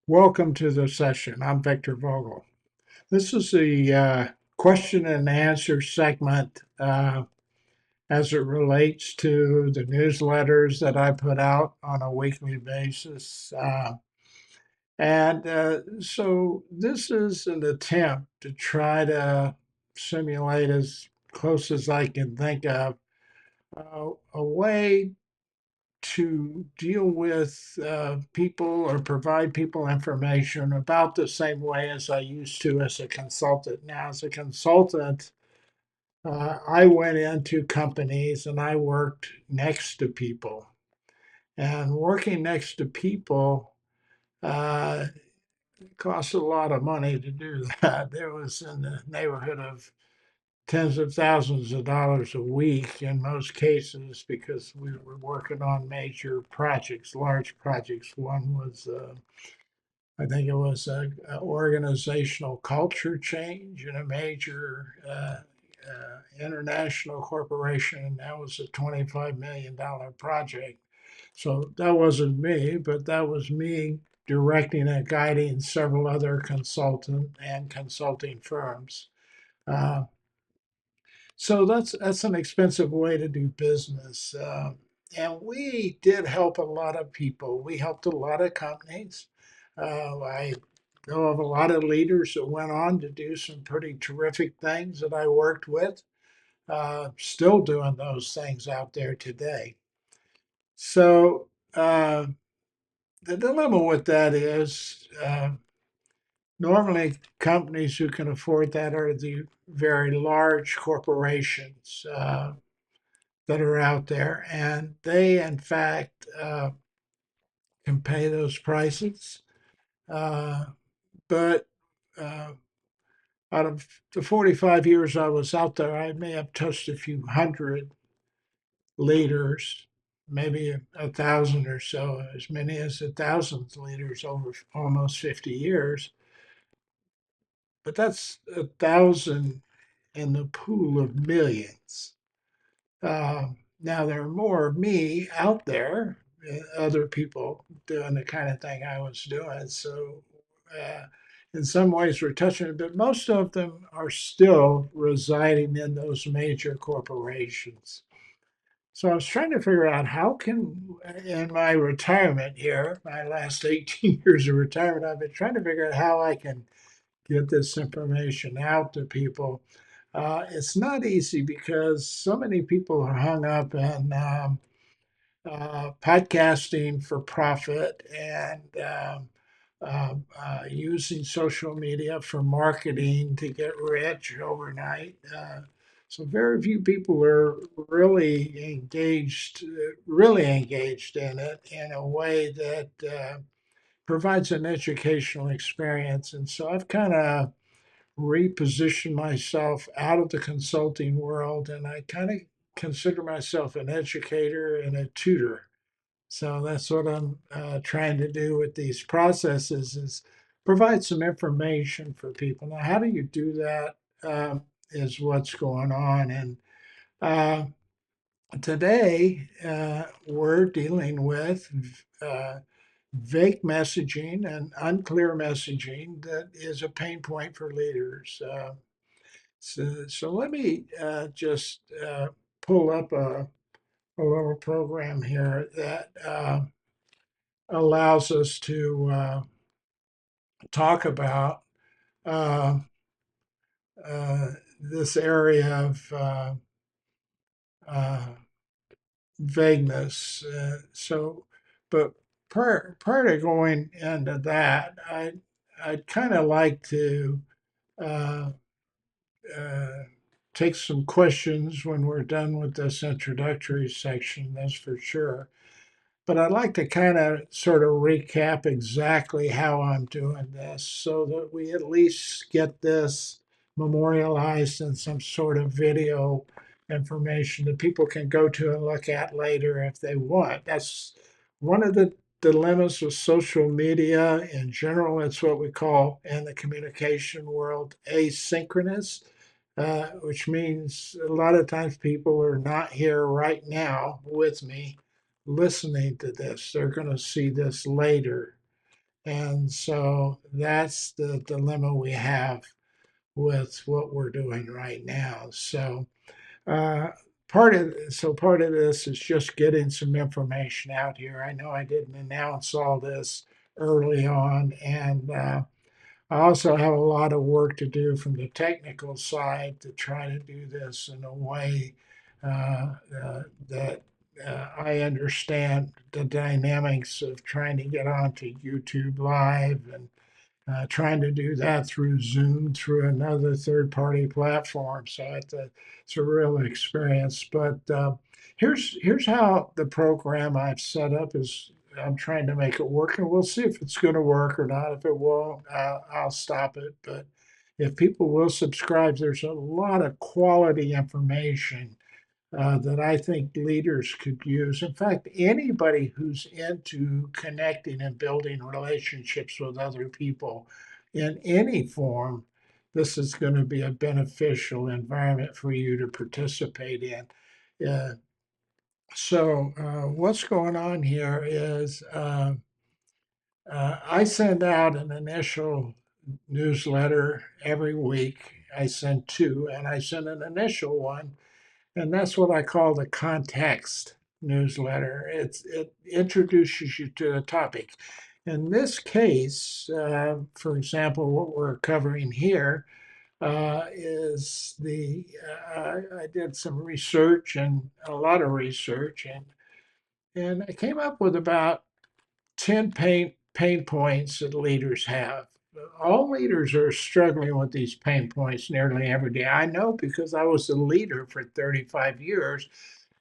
Welcome to the session. I'm Victor Vogel. This is the question and answer segment as it relates to the newsletters that I put out on a weekly basis. So this is an attempt to try to simulate as close as I can think of a way to deal with people or provide people information about the same way as I used to as a consultant. Now, as a consultant, I went into companies and I worked next to people. And working next to people uh, costs a lot of money to do that. There was in the neighborhood of tens of thousands of dollars a week in most cases because we were working on major projects, large projects. One was, I think it was a organizational culture change in a major international corporation, and that was a $25 million project. So that wasn't me, but that was me directing and guiding several other consultant and consulting firms. Uh, so that's an expensive way to do business. And we did help a lot of people. We helped a lot of companies. I know of a lot of leaders that went on to do some pretty terrific things that I worked with, still doing those things out there today. So the dilemma with that is normally companies who can afford that are the very large corporations. That are out there, and they, in fact, can pay those prices. Uh, but uh, out of the 45 years I was out there, I may have touched a few hundred leaders, maybe a thousand or so, as many as a thousand leaders over almost 50 years. But that's a thousand in the pool of millions. Now there are more of me out there, other people doing the kind of thing I was doing. So uh, in some ways we're touching it, but most of them are still residing in those major corporations. So I was trying to figure out how can, in my retirement here, my last 18 years of retirement, I've been trying to figure out how I can get this information out to people. It's not easy because so many people are hung up in podcasting for profit and using social media for marketing to get rich overnight. So very few people are really engaged in it in a way that provides an educational experience. And so I've kind of reposition myself out of the consulting world, and I kind of consider myself an educator and a tutor. So that's what I'm trying to do with these processes is provide some information for people. Now, how do you do that? Is what's going on. And uh, today we're dealing with uh, vague messaging and unclear messaging that is a pain point for leaders. So let me just pull up a little program here that allows us to talk about uh, uh, this area of uh, vagueness. But prior to going into that, I'd kind of like to uh, uh, take some questions when we're done with this introductory section, that's for sure. But I'd like to kind of sort of recap exactly how I'm doing this so that we at least get this memorialized in some sort of video information that people can go to and look at later if they want. That's one of the dilemmas with social media in general. It's what we call in the communication world asynchronous, which means a lot of times people are not here right now with me listening to this. They're going to see this later. And so that's the dilemma we have with what we're doing right now. So uh, part of this is just getting some information out here. I know I didn't announce all this early on, and I also have a lot of work to do from the technical side to try to do this in a way that I understand the dynamics of trying to get onto YouTube Live and trying to do that through Zoom, through another third party platform. So it's a real experience. But here's how the program I've set up is. I'm trying to make it work, and we'll see if it's going to work or not. If it won't, I'll stop it. But if people will subscribe, there's a lot of quality information that I think leaders could use. In fact, anybody who's into connecting and building relationships with other people in any form, this is going to be a beneficial environment for you to participate in. What's going on here is I send out an initial newsletter every week. I send two, and I send an initial one, and that's what I call the context newsletter. It introduces you to a topic. In this case, for example, what we're covering here is I did some research and a lot of research, and I came up with about 10 pain points that leaders have. All leaders are struggling with these pain points nearly every day. I know because I was a leader for 35 years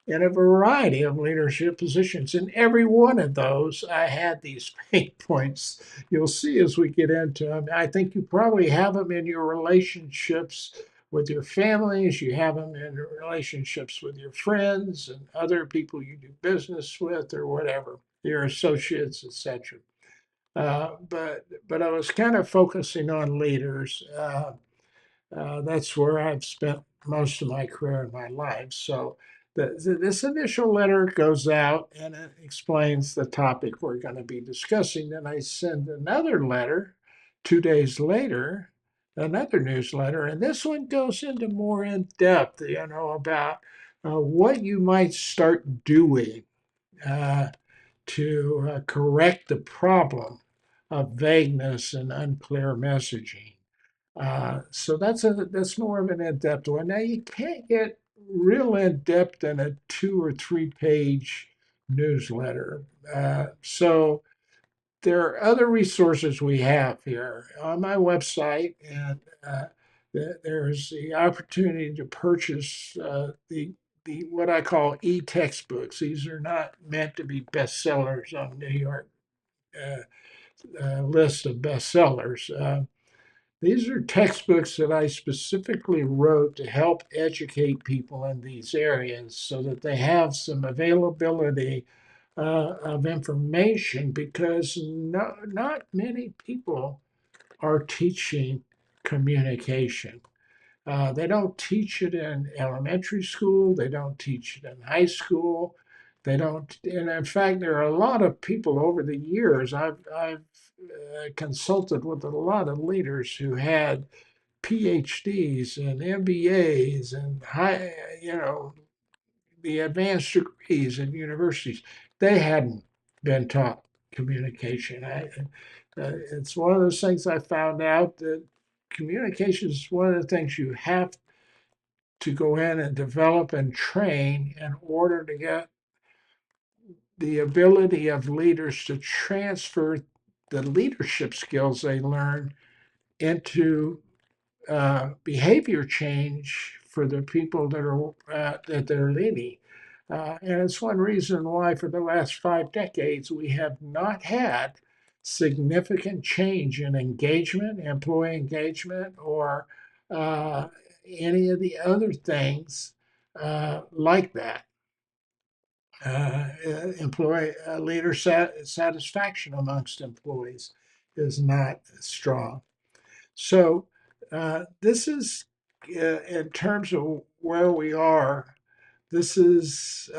in a variety of leadership positions. In every one of those, I had these pain points. You'll see as we get into them. I think you probably have them in your relationships with your families, you have them in relationships with your friends and other people you do business with or whatever, your associates, etc. But I was kind of focusing on leaders. That's where I've spent most of my career in my life. So this initial letter goes out and it explains the topic we're going to be discussing. Then I send another letter 2 days later, another newsletter, and this one goes into more in depth, about what you might start doing uh, to correct the problem of vagueness and unclear messaging. So that's more of an in-depth one. Now you can't get real in-depth in a 2 or 3 page newsletter. So there are other resources we have here on my website, and there's the opportunity to purchase the what I call e-textbooks. These are not meant to be bestsellers on New York list of bestsellers. These are textbooks that I specifically wrote to help educate people in these areas so that they have some availability of information because not many people are teaching communication. They don't teach it in elementary school. They don't teach it in high school. They don't, and in fact, there are a lot of people over the years. I've consulted with a lot of leaders who had PhDs and MBAs and the advanced degrees in universities. They hadn't been taught communication. It's one of those things I found out that communication is one of the things you have to go in and develop and train in order to get the ability of leaders to transfer the leadership skills they learn into behavior change for the people that they're leading. And it's one reason why, for the last 5 decades, we have not had significant change in engagement, employee engagement, or uh, any of the other things like that. Employee leader satisfaction amongst employees is not strong. So this is, in terms of where we are, this is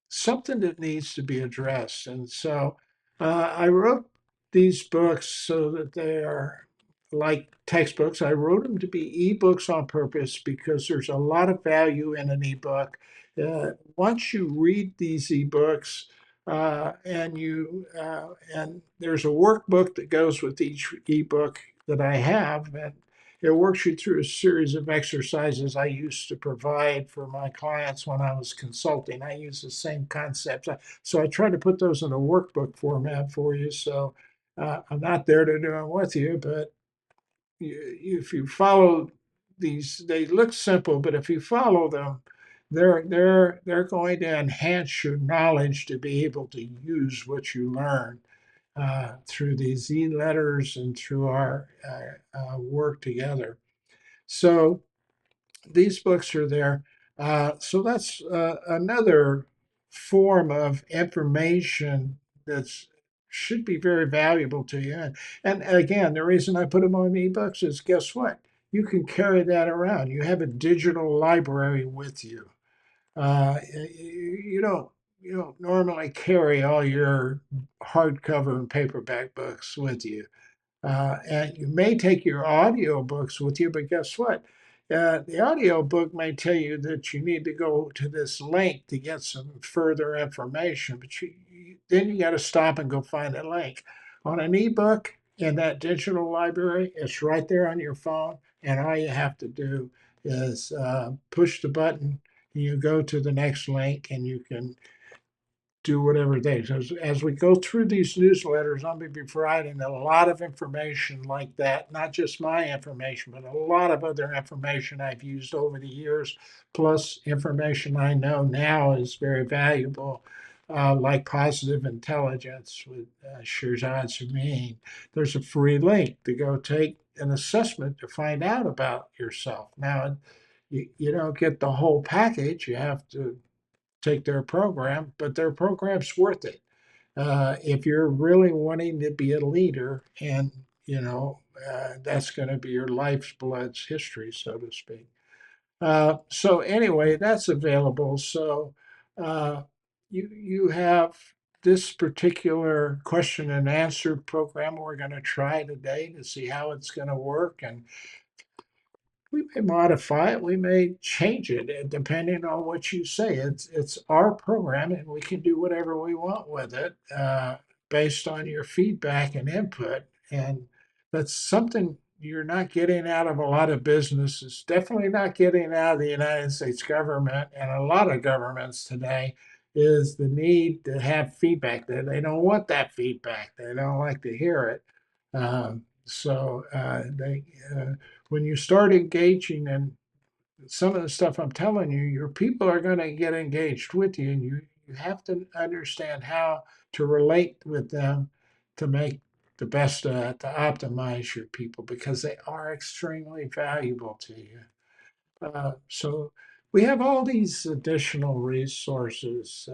something that needs to be addressed. And so I wrote these books so that they are like textbooks. I wrote them to be ebooks on purpose because there's a lot of value in an ebook. Once you read these ebooks, and there's a workbook that goes with each ebook that I have, and it works you through a series of exercises I used to provide for my clients when I was consulting. I use the same concepts. So I try to put those in a workbook format for you. So I'm not there to do them with you, but if you follow these, they look simple, but if you follow them, they're going to enhance your knowledge to be able to use what you learn through these e-letters and through our work together. So these books are there. So that's another form of information that's should be very valuable to you. And again, the reason I put them on ebooks is guess what? You can carry that around. You have a digital library with you. You don't normally carry all your hardcover and paperback books with you. And you may take your audiobooks with you, but guess what? The audiobook may tell you that you need to go to this link to get some further information, but then you got to stop and go find a link. On an ebook in that digital library, it's right there on your phone, and all you have to do is push the button, and you go to the next link, and you can do whatever they do. As we go through these newsletters, I'm going to be providing a lot of information like that, not just my information, but a lot of other information I've used over the years, plus information I know now is very valuable, like positive intelligence with Shirzad Samin. There's a free link to go take an assessment to find out about yourself. Now, you don't get the whole package. You have to take their program, but their program's worth it. If you're really wanting to be a leader, and that's going to be your life's blood's history, so to speak. So anyway, that's available. So you have this particular question and answer program we're going to try today to see how it's going to work, and we may modify it, we may change it, depending on what you say. It's our program, and we can do whatever we want with it based on your feedback and input. And that's something you're not getting out of a lot of businesses. Definitely not getting out of the United States government and a lot of governments today. Is the need to have feedback. They don't want that feedback. They don't like to hear it. They when you start engaging in some of the stuff I'm telling you, your people are going to get engaged with you, and you have to understand how to relate with them to make the best to optimize your people because they are extremely valuable to you. So we have all these additional resources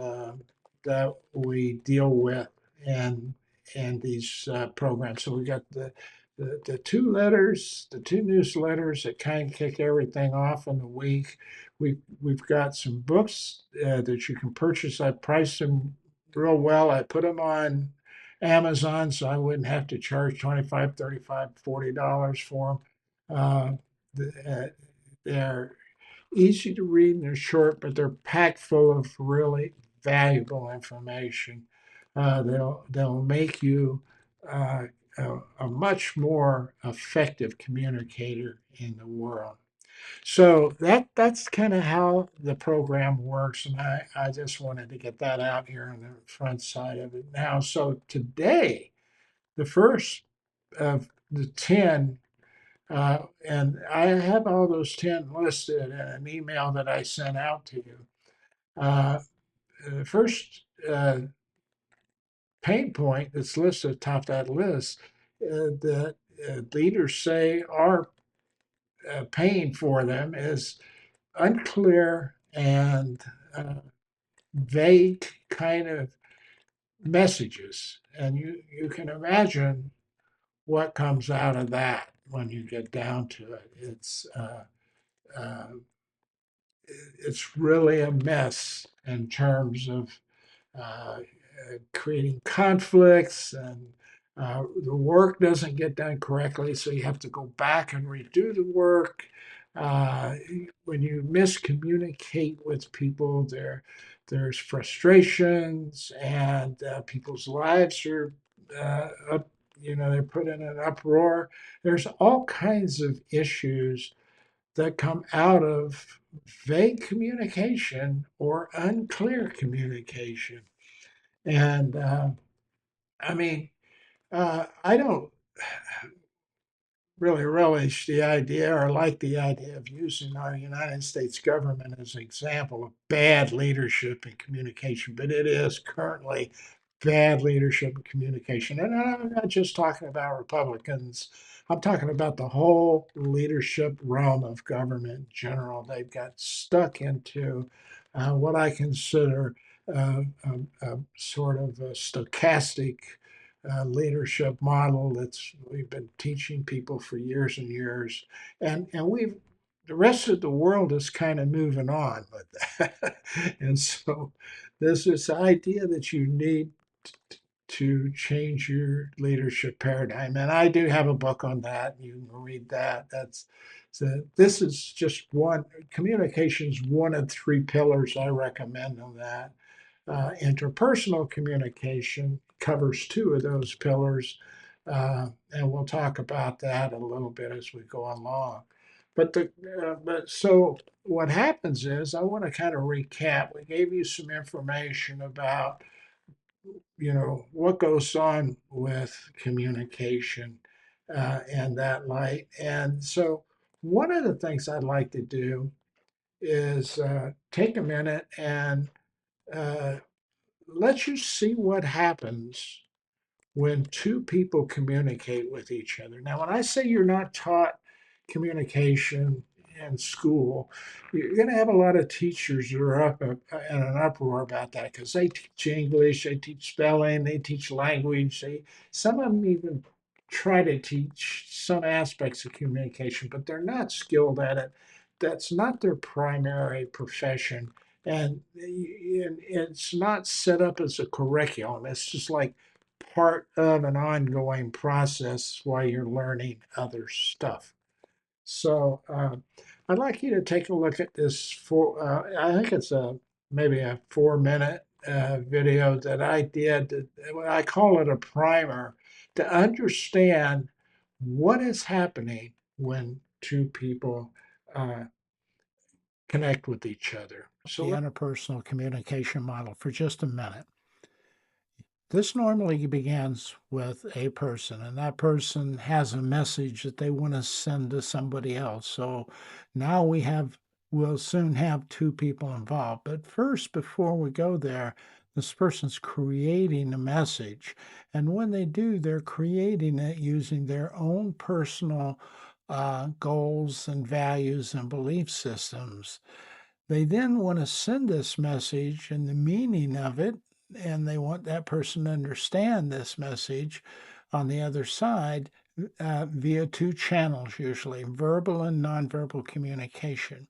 that we deal with and these programs. So we got the the two newsletters that kind of kick everything off in the week. We've got some books that you can purchase. I priced them real well. I put them on Amazon, so I wouldn't have to charge 25, 35, $40 for them. They're easy to read and they're short, but they're packed full of really valuable information. They'll make you uh, a much more effective communicator in the world. So that's kind of how the program works, and I just wanted to get that out here on the front side of it now. So today, the first of the 10 and I have all those 10 listed in an email that I sent out to you. The first pain point that's listed atop that list that leaders say are paying for them is unclear and vague kind of messages. And you can imagine what comes out of that when you get down to it. Uh, it's really a mess in terms of creating conflicts and The work doesn't get done correctly, so you have to go back and redo the work. Uh, when you miscommunicate with people, there's frustrations, and people's lives are up. They're put in an uproar. There's all kinds of issues that come out of vague communication or unclear communication. And I mean, I don't really relish the idea or like the idea of using our United States government as an example of bad leadership and communication, but it is currently bad leadership and communication. And I'm not just talking about Republicans, I'm talking about the whole leadership realm of government in general. They've got stuck into what I consider a sort of a stochastic leadership model that's we've been teaching people for years and years, and we've the rest of the world is kind of moving on with that, and so there's this idea that you need to change your leadership paradigm, and I do have a book on that. You can read that. That's so. This is just one communications. One of three pillars I recommend on that. Interpersonal communication covers two of those pillars, and we'll talk about that a little bit as we go along. But so what happens is I want to kind of recap. We gave you some information about what goes on with communication and that light. And so one of the things I'd like to do is take a minute and uh, let you see what happens when two people communicate with each other. Now, when I say you're not taught communication in school, you're going to have a lot of teachers who are up in an uproar about that because they teach English, they teach spelling, they teach language. Some of them even try to teach some aspects of communication, but they're not skilled at it. That's not their primary profession. And it's not set up as a curriculum. It's just like part of an ongoing process while you're learning other stuff. So I'd like you to take a look at this I think it's maybe a 4 minute video that I did. I call it a primer to understand what is happening when two people uh, connect with each other. So the interpersonal communication model for just a minute. This normally begins with a person, and that person has a message that they want to send to somebody else. So now we'll soon have two people involved. But first, before we go there, this person's creating a message. And when they do, they're creating it using their own personal goals and values and belief systems. They then want to send this message and the meaning of it, and they want that person to understand this message on the other side via two channels, usually verbal and nonverbal communication.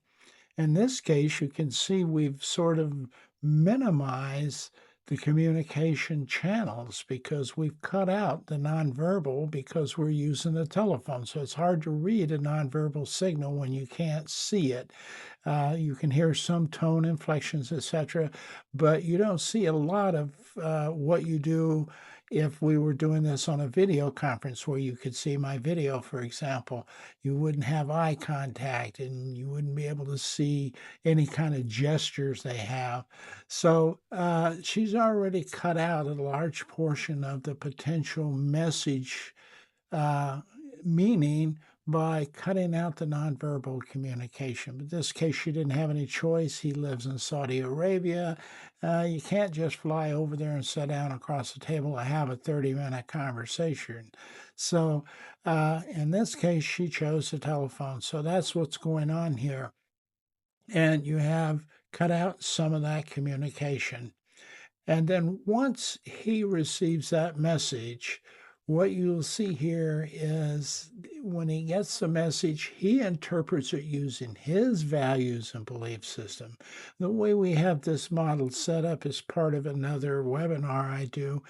In this case, you can see we've sort of minimized the communication channels because we've cut out the nonverbal because we're using the telephone. So it's hard to read a nonverbal signal when you can't see it. You can hear some tone inflections, etc., but you don't see a lot of what you do if we were doing this on a video conference where you could see my video, for example. You wouldn't have eye contact and you wouldn't be able to see any kind of gestures they have. So she's already cut out a large portion of the potential message uh, meaning by cutting out the nonverbal communication. But in this case, she didn't have any choice. He lives in Saudi Arabia. You can't just fly over there and sit down across the table and have a 30-minute conversation. So in this case, she chose the telephone. So that's what's going on here. And you have cut out some of that communication. And then once he receives that message, what you'll see here is when he gets the message, he interprets it using his values and belief system. The way we have this model set up is part of another webinar I do,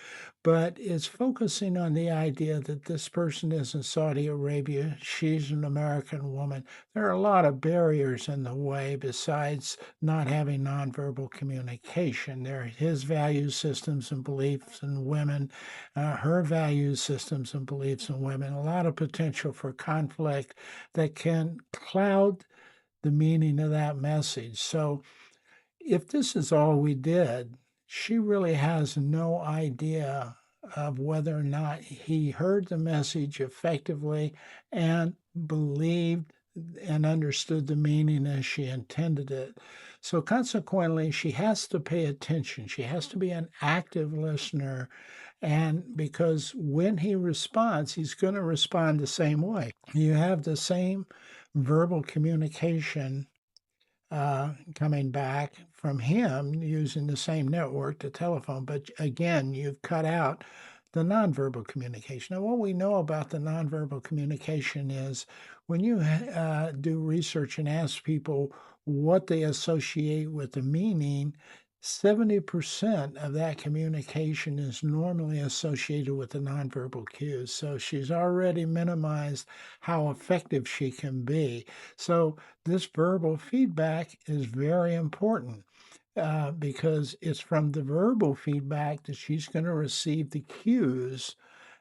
but it's focusing on the idea that this person is in Saudi Arabia. She's an American woman. There are a lot of barriers in the way besides not having nonverbal communication. There are his value systems and beliefs in women, her value systems and beliefs in women, a lot of potential for conflict that can cloud the meaning of that message. So if this is all we did, she really has no idea of whether or not he heard the message effectively and believed and understood the meaning as she intended it. So, consequently, she has to pay attention. She has to be an active listener. And because when he responds, he's going to respond the same way. You have the same verbal communication coming back from him using the same network, the telephone. But again, you've cut out the nonverbal communication. Now, what we know about the nonverbal communication is when you do research and ask people what they associate with the meaning, 70% of that communication is normally associated with the nonverbal cues. So she's already minimized how effective she can be. So this verbal feedback is very important because it's from the verbal feedback that she's going to receive the cues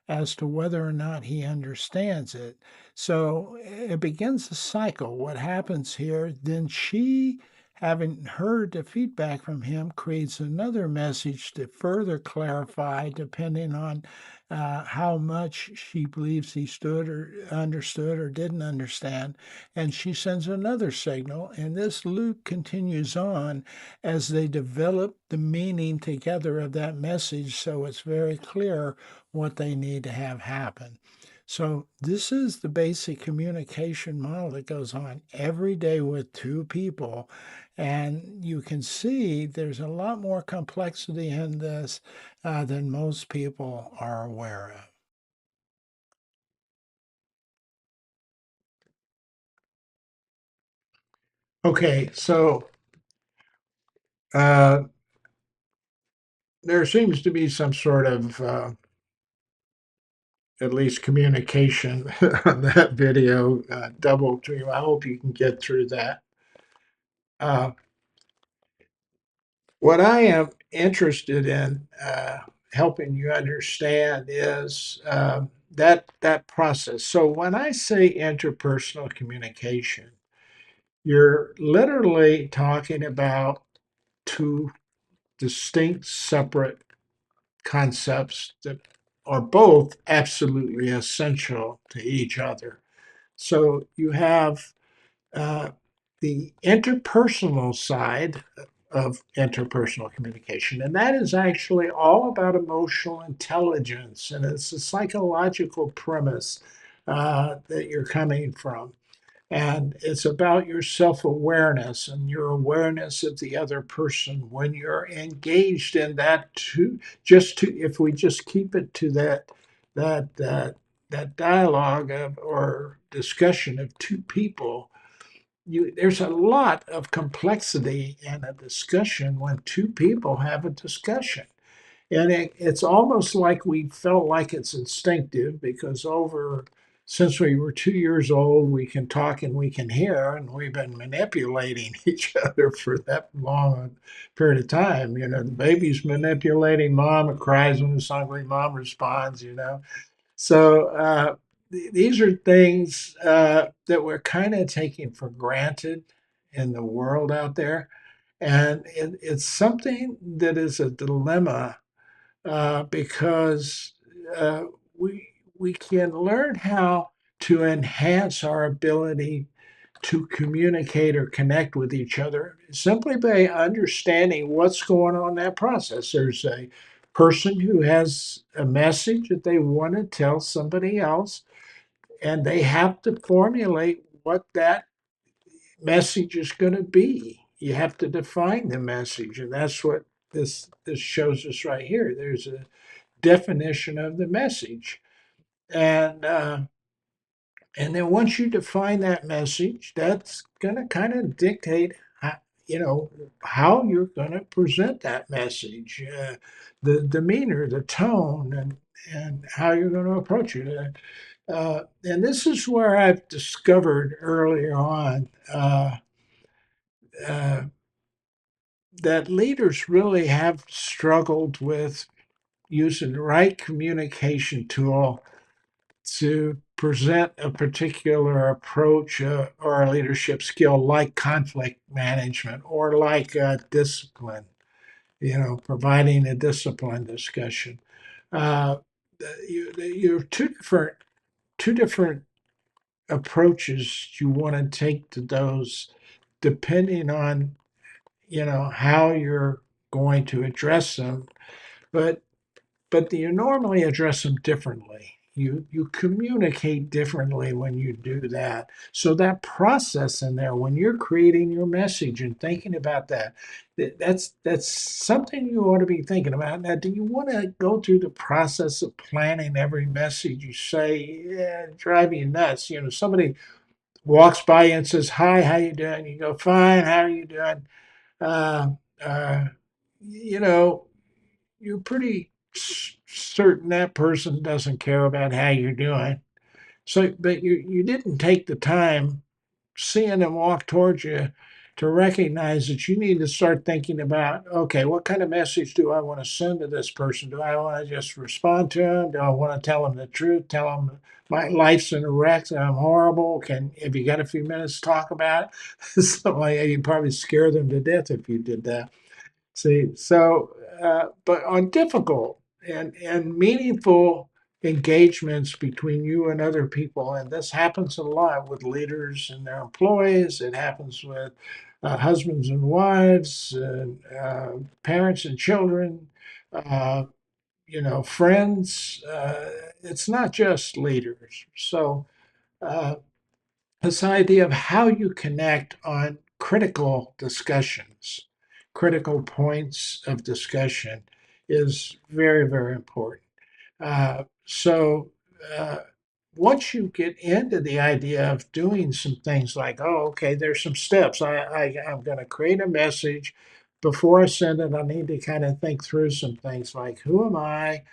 as to whether or not he understands it. So it begins a cycle. What happens here, then she, having heard the feedback from him, creates another message to further clarify, depending on how much she believes he stood or understood or didn't understand. And she sends another signal, and this loop continues on as they develop the meaning together of that message so it's very clear what they need to have happen. So, this is the basic communication model that goes on every day with two people. And you can see there's a lot more complexity in this than most people are aware of. Okay, so uh, there seems to be some sort of at least communication on that video, double dream. I hope you can get through that. Uh, what I am interested in helping you understand is that process. So when I say interpersonal communication, you're literally talking about two distinct, separate concepts that are both absolutely essential to each other. So you have uh, the interpersonal side of interpersonal communication, and that is actually all about emotional intelligence, and it's a psychological premise that you're coming from. And it's about your self awareness and your awareness of the other person when you're engaged in that. If we just keep it to that dialogue or discussion of two people, there's a lot of complexity in a discussion when two people have a discussion. And it's almost like we felt like it's instinctive because since we were 2 years old, we can talk and we can hear, and we've been manipulating each other for that long period of time. The baby's manipulating mom, it cries when it's hungry, mom responds. So these are things that we're kind of taking for granted in the world out there. And it's something that is a dilemma because uh, we we can learn how to enhance our ability to communicate or connect with each other simply by understanding what's going on in that process. There's a person who has a message that they want to tell somebody else, and they have to formulate what that message is going to be. You have to define the message, and that's what this shows us right here. There's a definition of the message. And then once you define that message, that's going to kind of dictate how, how you're going to present that message, the demeanor, the tone, and how you're going to approach it. And this is where I've discovered early on uh, that leaders really have struggled with using the right communication tool to present a particular approach or a leadership skill like conflict management or like discipline, providing a discipline discussion. Uh, you have two different approaches you want to take to those depending on how you're going to address them, but you normally address them differently. You communicate differently when you do that. So that process in there, when you're creating your message and thinking about that, that's something you ought to be thinking about. Now, do you want to go through the process of planning every message you say? Yeah, drive you nuts. Somebody walks by you and says, "Hi, how you doing?" You go, "Fine, how are you doing?" Uh, uh, you know, you're pretty certain that person doesn't care about how you're doing. So, but you didn't take the time seeing them walk towards you to recognize that you need to start thinking about, okay, what kind of message do I want to send to this person? Do I want to just respond to them? Do I want to tell them the truth? Tell them my life's in a wreck, I'm horrible. If you got a few minutes to talk about it? So like, you'd probably scare them to death if you did that. See, so, but on difficult and meaningful engagements between you and other people, and this happens a lot with leaders and their employees. It happens with husbands and wives, parents and children, uh, friends. It's not just leaders. So, uh, this idea of how you connect on critical discussions, critical points of discussion is very, very important. So, uh, once you get into the idea of doing some things like, oh, okay, there's some steps. I'm going to create a message. Before I send it, I need to kind of think through some things like, who am I?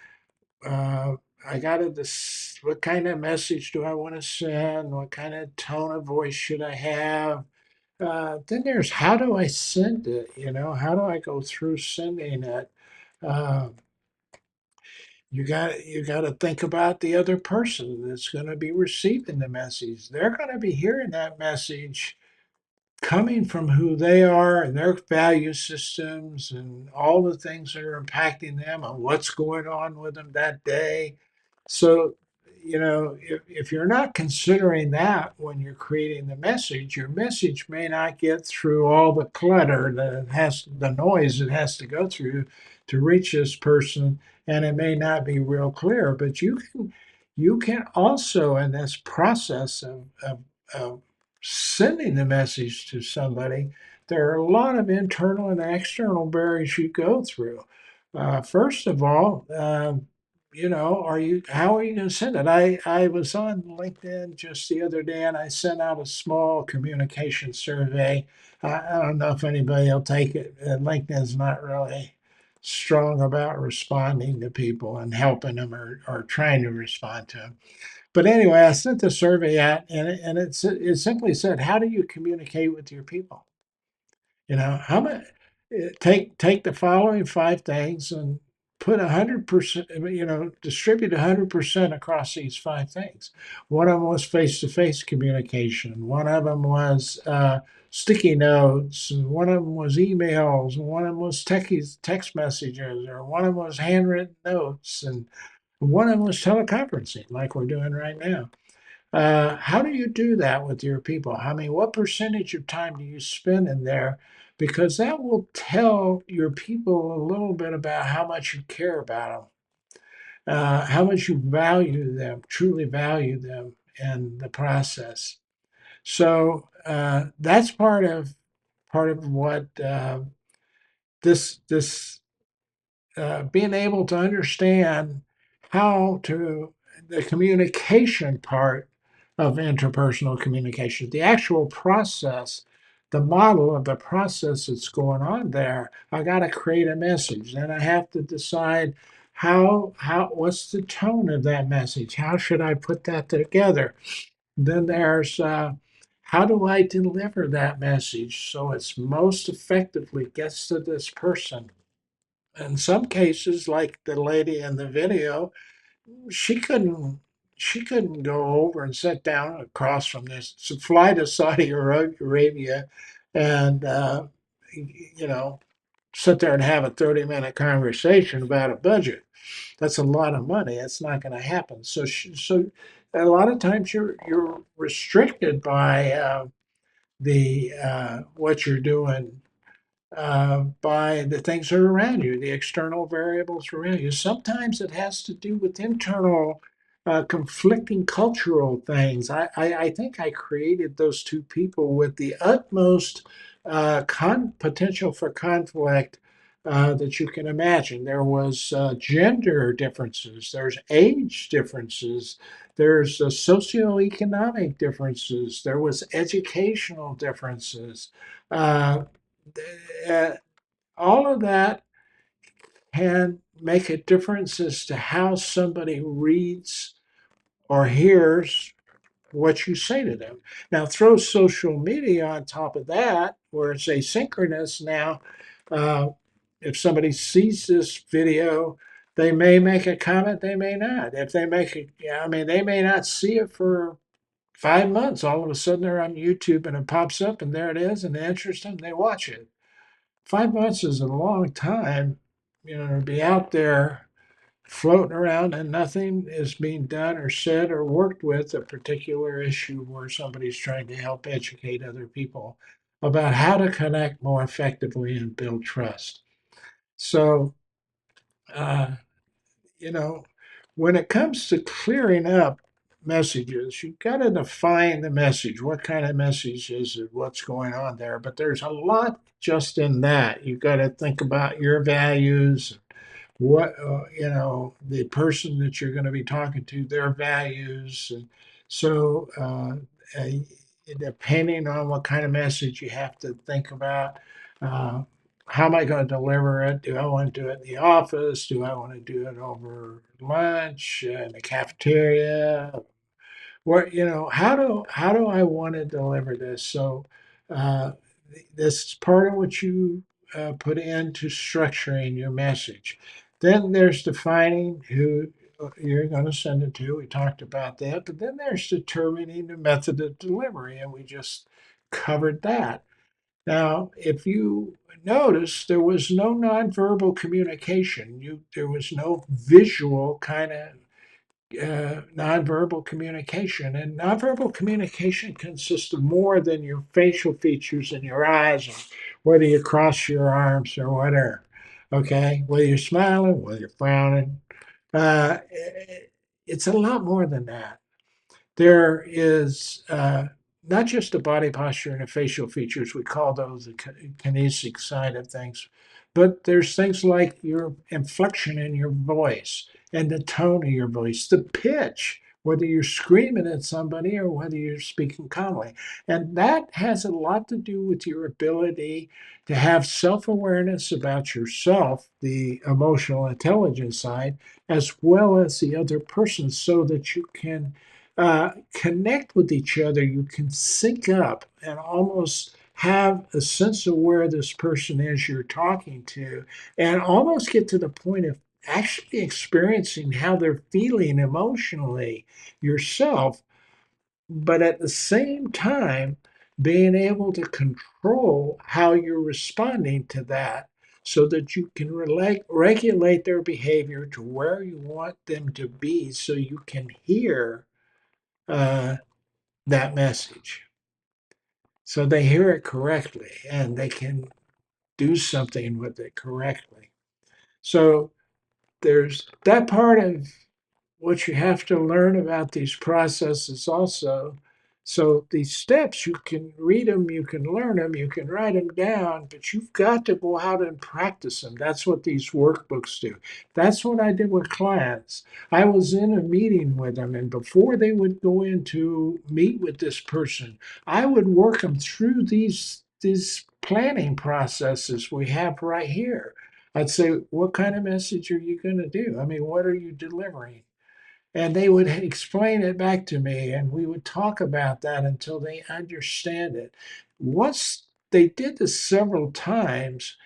uh, I got to this. What kind of message do I want to send? What kind of tone of voice should I have? Then there's how do I send it? How do I go through sending it? Uh, you got to think about the other person that's going to be receiving the message. They're going to be hearing that message coming from who they are and their value systems and all the things that are impacting them and what's going on with them that day. So, if you're not considering that when you're creating the message, your message may not get through all the clutter the noise it has to go through to reach this person, and it may not be real clear. But you can also in this process of sending the message to somebody, there are a lot of internal and external barriers you go through. First of all, how are you going to send it? I was on LinkedIn just the other day and I sent out a small communication survey. I don't know if anybody will take it. LinkedIn's not really strong about responding to people and helping them or trying to respond to them. But anyway, I sent the survey out, and it simply said, "How do you communicate with your people?" How much? Take the following five things and put 100%. Distribute 100% across these five things. One of them was face-to-face communication. One of them was sticky notes, and one of them was emails, and one of them was text messages, or one of them was handwritten notes, and one of them was teleconferencing, like we're doing right now. How do you do that with your people? I mean, what percentage of time do you spend in there? Because that will tell your people a little bit about how much you care about them, how much you value them, truly value them in the process. So that's part of what this being able to understand how to the communication part of interpersonal communication, the actual process the model of the process that's going on there. I got to create a message. Then I have to decide what's the tone of that message? How should I put that together? Then there's how do I deliver that message so it's most effectively gets to this person? In some cases, like the lady in the video, she couldn't she couldn't go over and sit down across from this to fly to Saudi Arabia and you know sit there and have a 30-minute conversation about a budget. That's a lot of money. It's not going to happen. So a lot of times you're restricted by the what you're doing by the things that are around you, the external variables around you. Sometimes it has to do with internal conflicting cultural things. I think I created those two people with the utmost potential for conflict that you can imagine. There was gender differences, there's age differences, there's socioeconomic differences, there was educational differences. Uh, uh, all of that can make a difference as to how somebody reads or hears what you say to them. Now, throw social media on top of that, where it's asynchronous now. Uh, if somebody sees this video, they may make a comment, they may not. If they make it, yeah, I mean, they may not see it for 5 months. All of a sudden, they're on YouTube and it pops up, and there it is, and they interest them, they watch it. 5 months is a long time, to be out there floating around and nothing is being done or said or worked with a particular issue where somebody's trying to help educate other people about how to connect more effectively and build trust. So, uh, you know, when it comes to clearing up messages, you've got to define the message. What kind of message is it? What's going on there? But there's a lot just in that. You've got to think about your values, what the person that you're going to be talking to, their values, and so uh, depending on what kind of message you have to think about, uh, how am I going to deliver it? Do I want to do it in the office? Do I want to do it over lunch in the cafeteria? How do I want to deliver this? So uh, this is part of what you put into structuring your message. Then there's defining who you're going to send it to. We talked about that. But then there's determining the method of delivery, and we just covered that. Now, if you notice, there was no nonverbal communication. There was no visual kind of nonverbal communication. And nonverbal communication consists of more than your facial features and your eyes, and whether you cross your arms or whatever. Okay, whether you're smiling, whether you're frowning, uh, it's a lot more than that. There is not just a body posture and a facial features, we call those the kinesic side of things, but there's things like your inflection in your voice and the tone of your voice, the pitch, whether you're screaming at somebody or whether you're speaking calmly. And that has a lot to do with your ability to have self awareness about yourself, the emotional intelligence side, as well as the other person, so that you can connect with each other. You can sync up and almost have a sense of where this person is you're talking to, and almost get to the point of actually experiencing how they're feeling emotionally yourself, but at the same time, being able to control how you're responding to that so that you can regulate their behavior to where you want them to be so you can hear uh, that message. So they hear it correctly and they can do something with it correctly. So there's that part of what you have to learn about these processes also. So these steps, you can read them, you can learn them, you can write them down, but you've got to go out and practice them. That's what these workbooks do. That's what I did with clients. I was in a meeting with them, and before they would go in to meet with this person, I would work them through these these planning processes we have right here. I'd say, what kind of message are you going to do? I mean, what are you delivering? And they would explain it back to me, and we would talk about that until they understand it. Once they did this several times,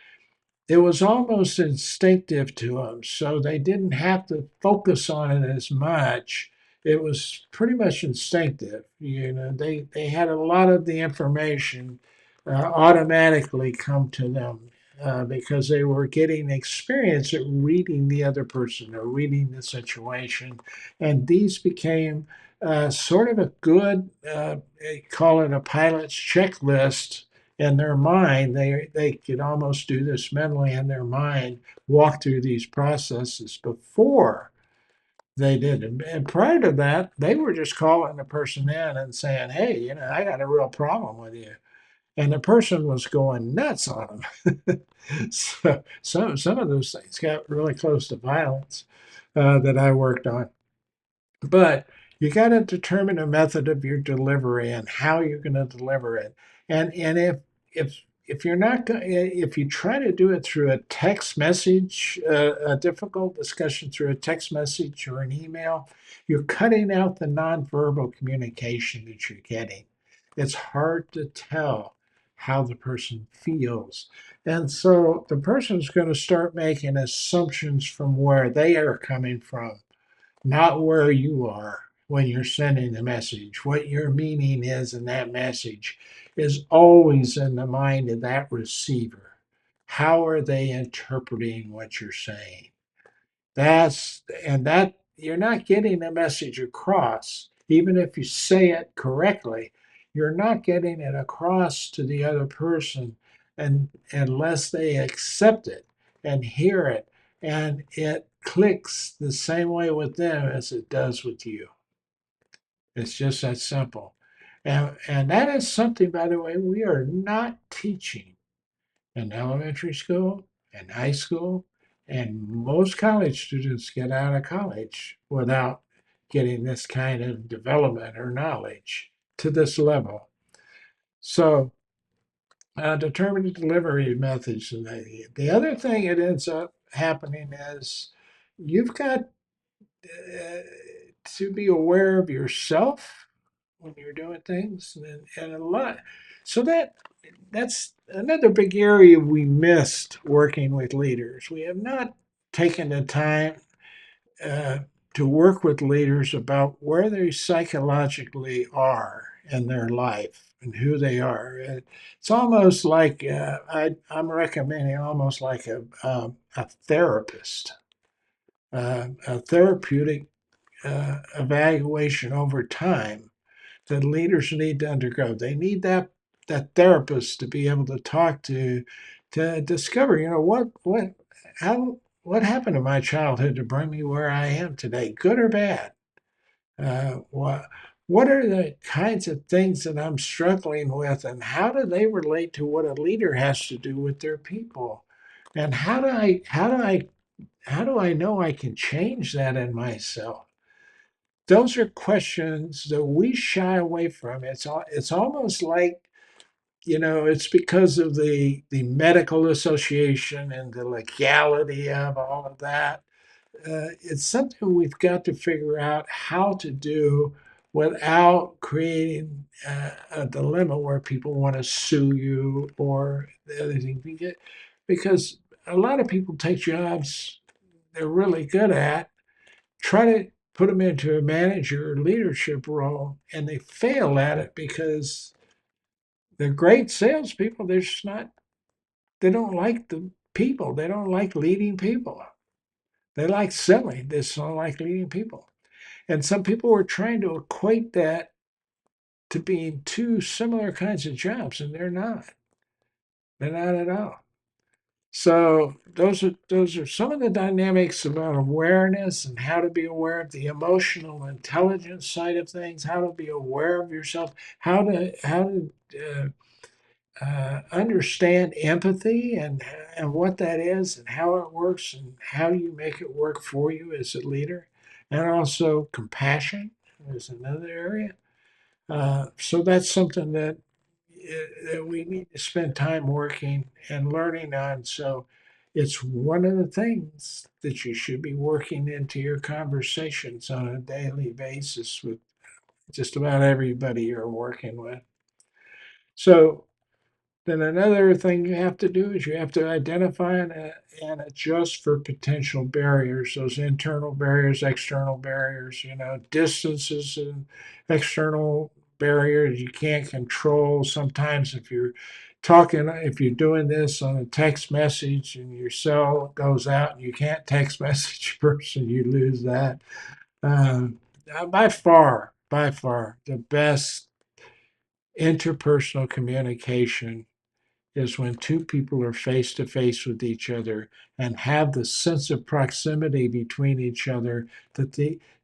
it was almost instinctive to them, so they didn't have to focus on it as much. It was pretty much instinctive. They had a lot of the information automatically come to them because they were getting experience at reading the other person or reading the situation, and these became sort of a good, call it a pilot's checklist in their mind. They could almost do this mentally in their mind, walk through these processes before they did it. And prior to that, they were just calling the person in and saying, "Hey, I got a real problem with you," and the person was going nuts on them. So some of those things got really close to violence that I worked on. But you got to determine a method of your delivery and how you're going to deliver it. And if you're not if you try to do it through a text message, a difficult discussion through a text message or an email, you're cutting out the nonverbal communication that you're getting. It's hard to tell how the person feels. And so the person's going to start making assumptions from where they are coming from, not where you are when you're sending the message. What your meaning is in that message is always in the mind of that receiver. How are they interpreting what you're saying? That you're not getting the message across, even if you say it correctly. You're not getting it across to the other person, and unless they accept it and hear it, and it clicks the same way with them as it does with you. It's just that simple. And that is something, by the way, we are not teaching in elementary school and high school, and most college students get out of college without getting this kind of development or knowledge to this level. So, determining delivery methods. And the other thing that ends up happening is you've got to be aware of yourself when you're doing things, and a lot. So that's another big area we missed working with leaders. We have not taken the time uh, to work with leaders about where they psychologically are in their life and who they are. It's almost like I'm recommending almost like a therapist, a therapeutic evaluation over time that leaders need to undergo. They need that therapist to be able to talk to discover, what happened in my childhood to bring me where I am today, good or bad. What are the kinds of things that I'm struggling with, and how do they relate to what a leader has to do with their people? And how do I know I can change that in myself? Those are questions that we shy away from. It's almost like, it's because of the medical association and the legality of all of that. It's something we've got to figure out how to do without creating a dilemma where people want to sue you or the other thing. Because a lot of people take jobs they're really good at, try to put them into a manager or leadership role, and they fail at it because they're great salespeople. They're just not, they don't like the people. They don't like leading people. They like selling. They just don't like leading people. And some people are trying to equate that to being two similar kinds of jobs, and they're not. They're not at all. So those are some of the dynamics about awareness and how to be aware of the emotional intelligence side of things, how to be aware of yourself, how to understand empathy and what that is and how it works and how you make it work for you as a leader, and also compassion is another area. So that's something that that we need to spend time working and learning on. So it's one of the things that you should be working into your conversations on a daily basis with just about everybody you're working with. So then another thing you have to do is you have to identify and adjust for potential barriers, those internal barriers, external barriers, distances and external barriers you can't control. Sometimes if you're doing this on a text message and your cell goes out and you can't text message a person, you lose that. Um, by far, the best interpersonal communication is when two people are face to face with each other and have the sense of proximity between each other that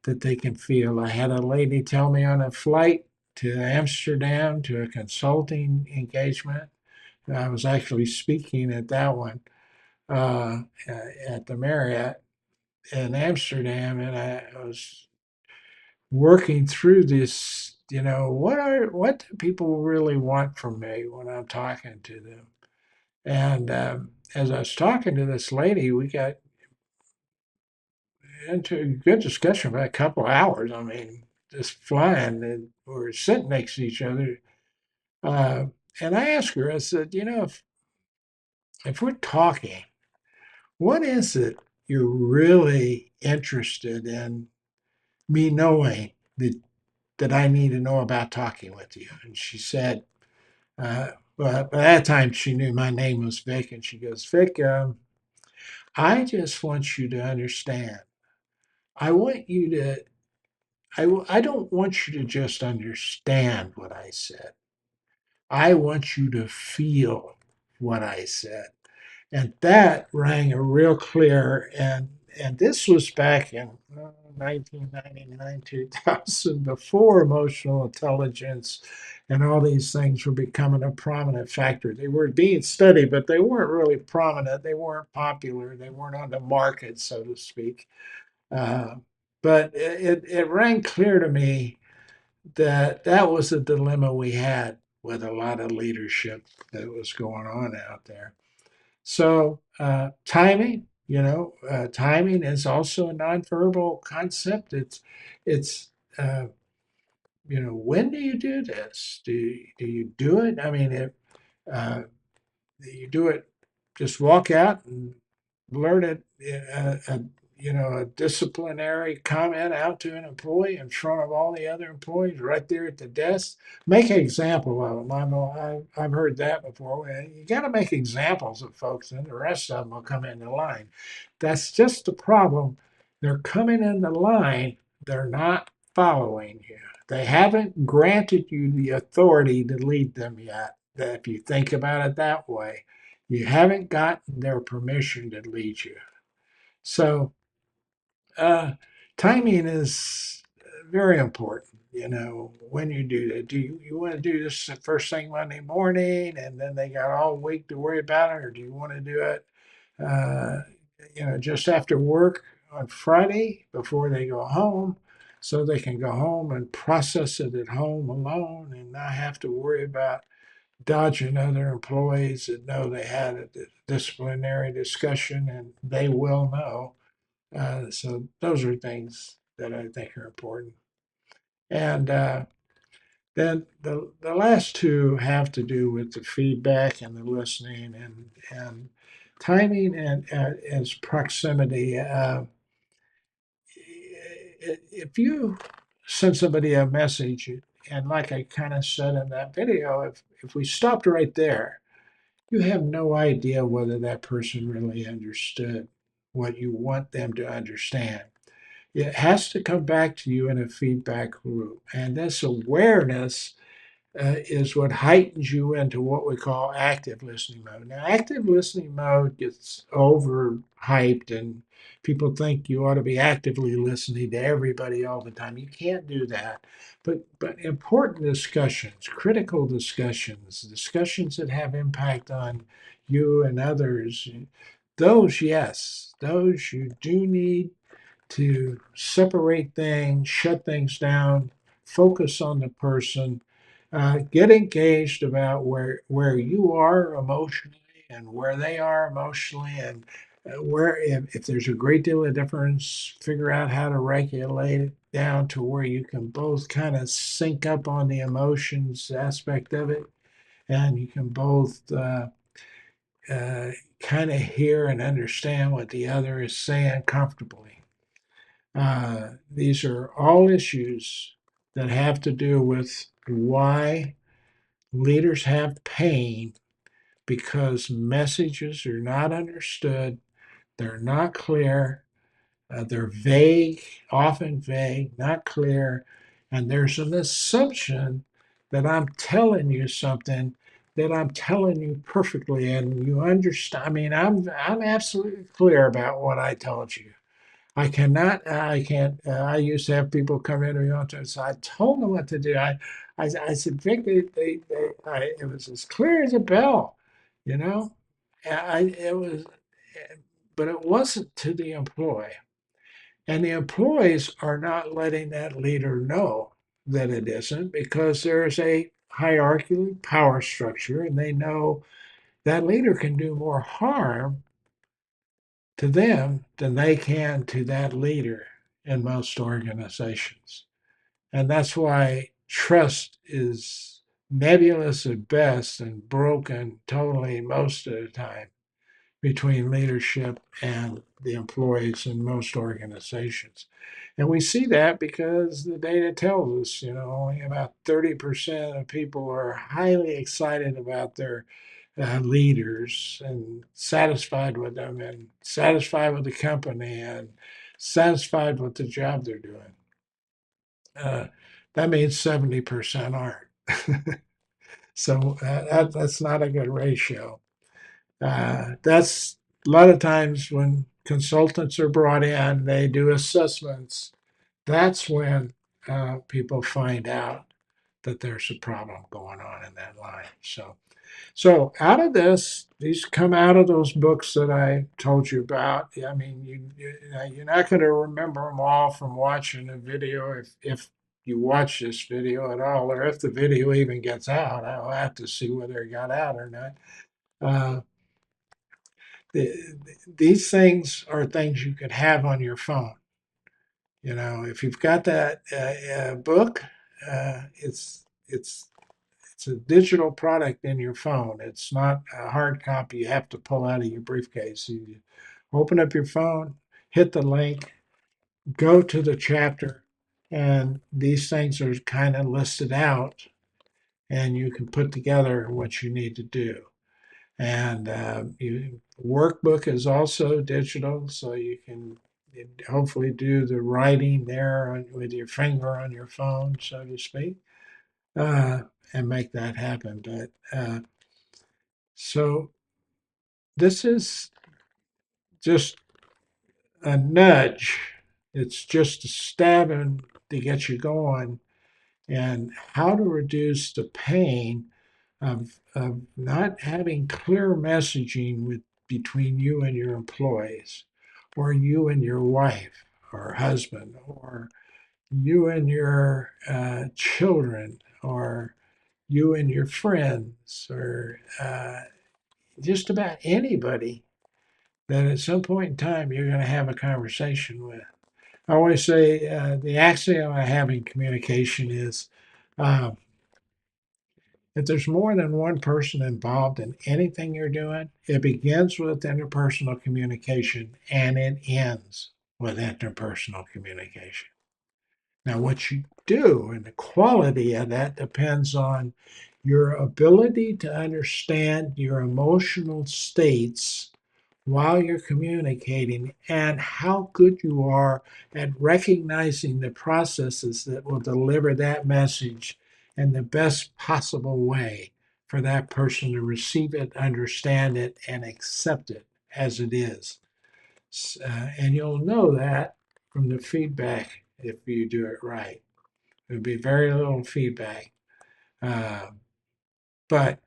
they can feel. I had a lady tell me on a flight to Amsterdam to a consulting engagement. I was actually speaking at that one at the Marriott in Amsterdam, and I was working through this. What do people really want from me when I'm talking to them? And as I was talking to this lady, we got into a good discussion for a couple of hours. I mean, just flying, and we were sitting next to each other. Uh, and I asked her, I said, if we're talking, what is it you're really interested in me knowing that I need to know about talking with you? And she said, well, by that time she knew my name was Vic, and she goes, Vic, I just want you to understand. I want you to, I don't want you to just understand what I said. I want you to feel what I said. And that rang a real clear. And this was back in 1999, 2000, before emotional intelligence and all these things were becoming a prominent factor. They were being studied, but they weren't really prominent. They weren't popular. They weren't on the market, so to speak. Uh, but it rang clear to me that that was a dilemma we had with a lot of leadership that was going on out there. So timing is also a nonverbal concept. It's when do you do this? Do you do it? I mean, if uh, you do it, just walk out and blurt a disciplinary comment out to an employee in front of all the other employees right there at the desk. Make an example of them. I've heard that before. You got to make examples of folks, and the rest of them will come into line. That's just the problem. They're coming into line. They're not following you. They haven't granted you the authority to lead them yet. If you think about it that way, you haven't gotten their permission to lead you. So uh, timing is very important. When you do that, do you want to do this the first thing Monday morning, and then they got all week to worry about it, or do you want to do it, uh, just after work on Friday before they go home, so they can go home and process it at home alone and not have to worry about dodging other employees that know they had a disciplinary discussion and they will know. So those are things that I think are important. And then the last two have to do with the feedback and the listening and timing and as proximity. If you send somebody a message, and like I kind of said in that video, if we stopped right there, you have no idea whether that person really understood what you want them to understand. It has to come back to you in a feedback loop. And this awareness is what heightens you into what we call active listening mode. Now, active listening mode gets overhyped, and people think you ought to be actively listening to everybody all the time. You can't do that. But important discussions, critical discussions, discussions that have impact on you and others, those, yes, those you do need to separate things, shut things down, focus on the person, Get engaged about where you are emotionally and where they are emotionally, and where if there's a great deal of difference, figure out how to regulate it down to where you can both kind of sync up on the emotions aspect of it, and you can both uh, kind of hear and understand what the other is saying comfortably. These are all issues that have to do with why leaders have pain, because messages are not understood, they're not clear, they're vague, often vague, not clear, and there's an assumption that I'm telling you something that I'm telling you perfectly and you understand. I mean, I'm absolutely clear about what I told you. I cannot, I can't, I used to have people come in and on to, so I told them what to do. I said, Vic, it was as clear as a bell, you know? It was, but it wasn't to the employee. And the employees are not letting that leader know that it isn't, because there's a hierarchical power structure and they know that leader can do more harm to them than they can to that leader in most organizations. And that's why trust is nebulous at best and broken totally most of the time between leadership and the employees in most organizations. And we see that because the data tells us, only about 30% of people are highly excited about their leaders and satisfied with them and satisfied with the company and satisfied with the job they're doing. Uh, that means 70% aren't. So that's not a good ratio. That's a lot of times when consultants are brought in, they do assessments. That's when people find out that there's a problem going on in that line. So out of this, these come out of those books that I told you about. I mean, you're not going to remember them all from watching a video if you watch this video at all, or if the video even gets out. I'll have to see whether it got out or not. Uh, these things are things you could have on your phone. If you've got that book, it's a digital product in your phone. It's not a hard copy you have to pull out of your briefcase. You open up your phone, hit the link, go to the chapter, and these things are kind of listed out, and you can put together what you need to do. And workbook is also digital, so you can hopefully do the writing there with your finger on your phone, so to speak, uh, and make that happen. But so this is just a nudge. It's just a stabbing to get you going, and how to reduce the pain of not having clear messaging between you and your employees, or you and your wife or husband, or you and your children, or you and your friends, or just about anybody that at some point in time you're going to have a conversation with. I always say the axiom I have in communication is uh, if there's more than one person involved in anything you're doing, it begins with interpersonal communication and it ends with interpersonal communication. Now, what you do and the quality of that depends on your ability to understand your emotional states while you're communicating and how good you are at recognizing the processes that will deliver that message in the best possible way for that person to receive it, understand it, and accept it as it is. And you'll know that from the feedback if you do it right. There'll be very little feedback, uh, but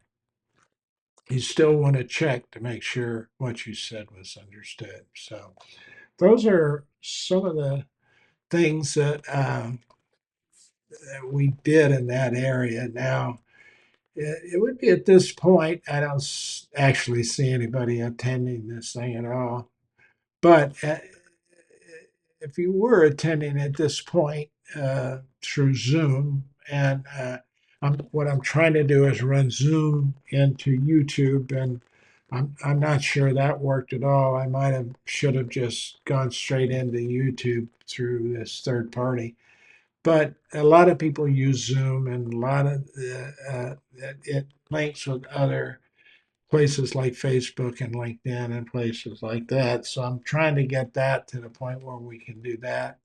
you still want to check to make sure what you said was understood. So, those are some of the things that we did in that area. Now, it would be at this point, I don't actually see anybody attending this thing at all. But if you were attending at this point through Zoom, and what I'm trying to do is run Zoom into YouTube, and I'm not sure that worked at all. I might have should have just gone straight into YouTube through this third party. But a lot of people use Zoom, and a lot of it links with other places like Facebook and LinkedIn and places like that. So I'm trying to get that to the point where we can do that.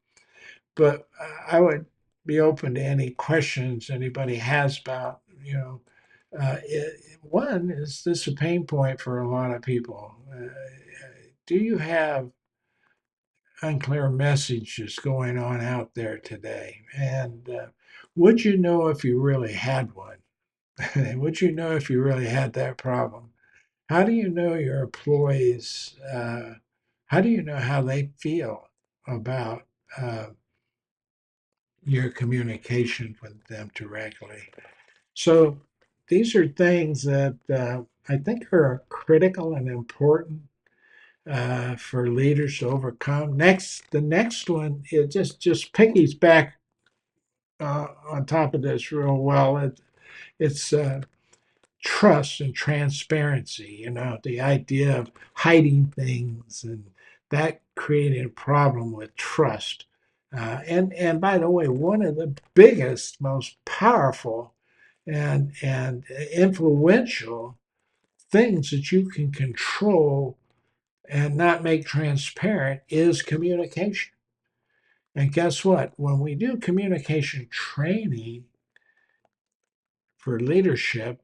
But I would be open to any questions anybody has about, one, is this a pain point for a lot of people? Do you have unclear messages going on out there today? And would you know if you really had one? Would you know if you really had that problem? How do you know your employees? How do you know how they feel about uh, your communication with them directly? So these are things that I think are critical and important for leaders to overcome. The next one, it just piggies back on top of this real well. It's trust and transparency, the idea of hiding things and that created a problem with trust. And by the way, one of the biggest, most powerful and influential things that you can control and not make transparent is communication. And guess what? When we do communication training for leadership,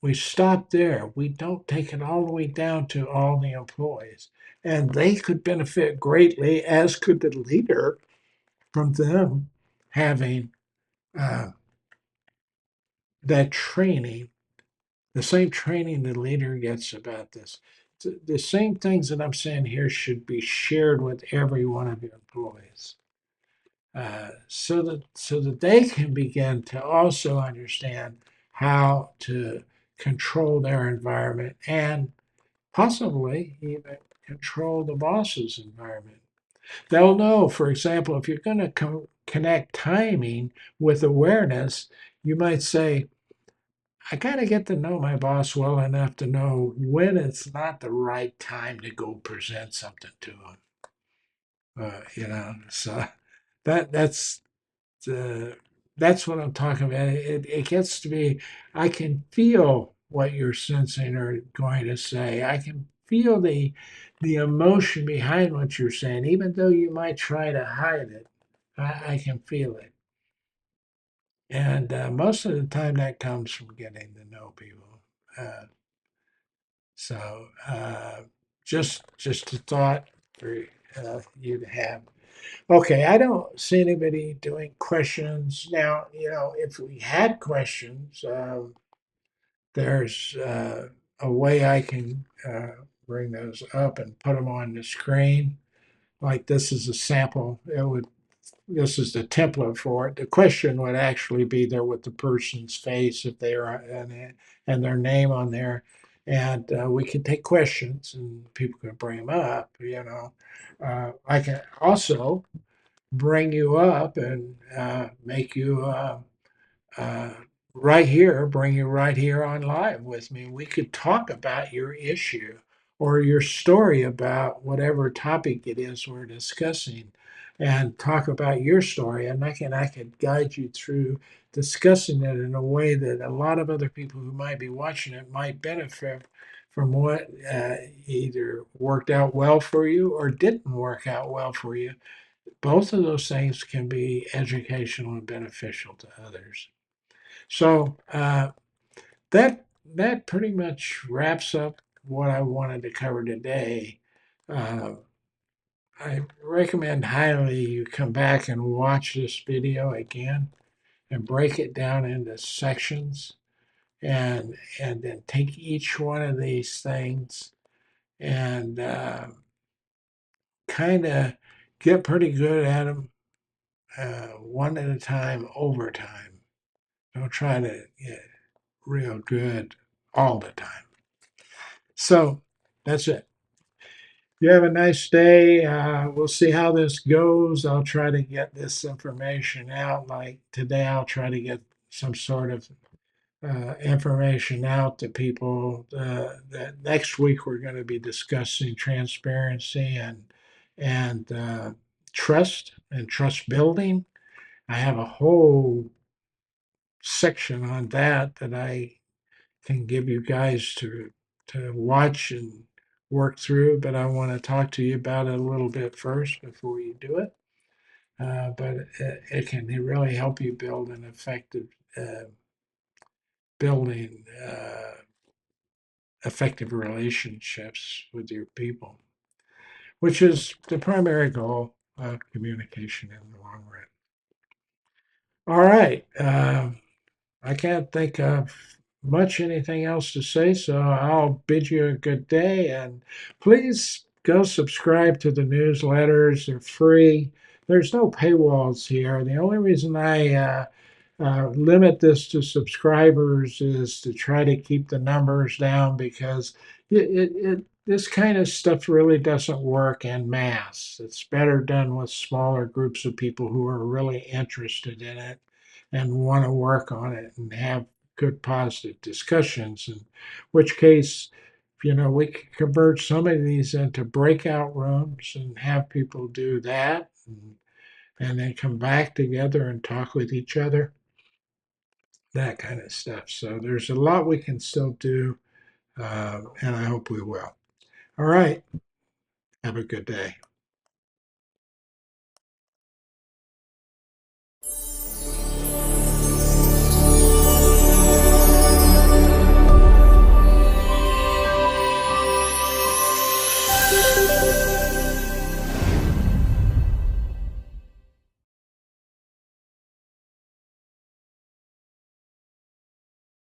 we stop there. We don't take it all the way down to all the employees. And they could benefit greatly, as could the leader, from them having uh, that training, the same training the leader gets about this. The same things that I'm saying here should be shared with every one of your employees. So that they can begin to also understand how to control their environment and possibly even control the boss's environment. They'll know, for example, if you're going to connect timing with awareness, you might say, I got to get to know my boss well enough to know when it's not the right time to go present something to him. So that that's uh, that's what I'm talking about. It gets to be, I can feel what you're sensing or going to say. I can feel the emotion behind what you're saying, even though you might try to hide it. I can feel it, and most of the time that comes from getting to know people. Uh, so just a thought for you to have. Okay, I don't see anybody doing questions. Now, if we had questions, there's a way I can bring those up and put them on the screen. Like this is a sample. This is the template for it. The question would actually be there with the person's face if they are and their name on there. And we could take questions and people could bring them up. I can also bring you up and make you uh, right here, bring you right here on live with me. We could talk about your issue or your story about whatever topic it is we're discussing and talk about your story. And I could guide you through discussing it in a way that a lot of other people who might be watching it might benefit from what either worked out well for you or didn't work out well for you. Both of those things can be educational and beneficial to others. So that pretty much wraps up what I wanted to cover today. Uh, I recommend highly you come back and watch this video again and break it down into sections and then take each one of these things and kind of get pretty good at them one at a time over time. Don't try to get real good all the time. So that's it. You have a nice day. We'll see how this goes. I'll try to get this information out. Like today, I'll try to get some sort of information out to people. That next week we're going to be discussing transparency and trust and trust building. I have a whole section on that I can give you guys to watch and work through, but I want to talk to you about it a little bit first before you do it. But it can really help you build an effective building effective relationships with your people, which is the primary goal of communication in the long run. All right. I can't think of much anything else to say, so I'll bid you a good day. And please go subscribe to the newsletters. They're free. There's no paywalls here. The only reason I limit this to subscribers is to try to keep the numbers down because this kind of stuff really doesn't work en masse. It's better done with smaller groups of people who are really interested in it and want to work on it and have good positive discussions. In which case, we could convert some of these into breakout rooms and have people do that and then come back together and talk with each other, that kind of stuff. So there's a lot we can still do, and I hope we will. All right. Have a good day.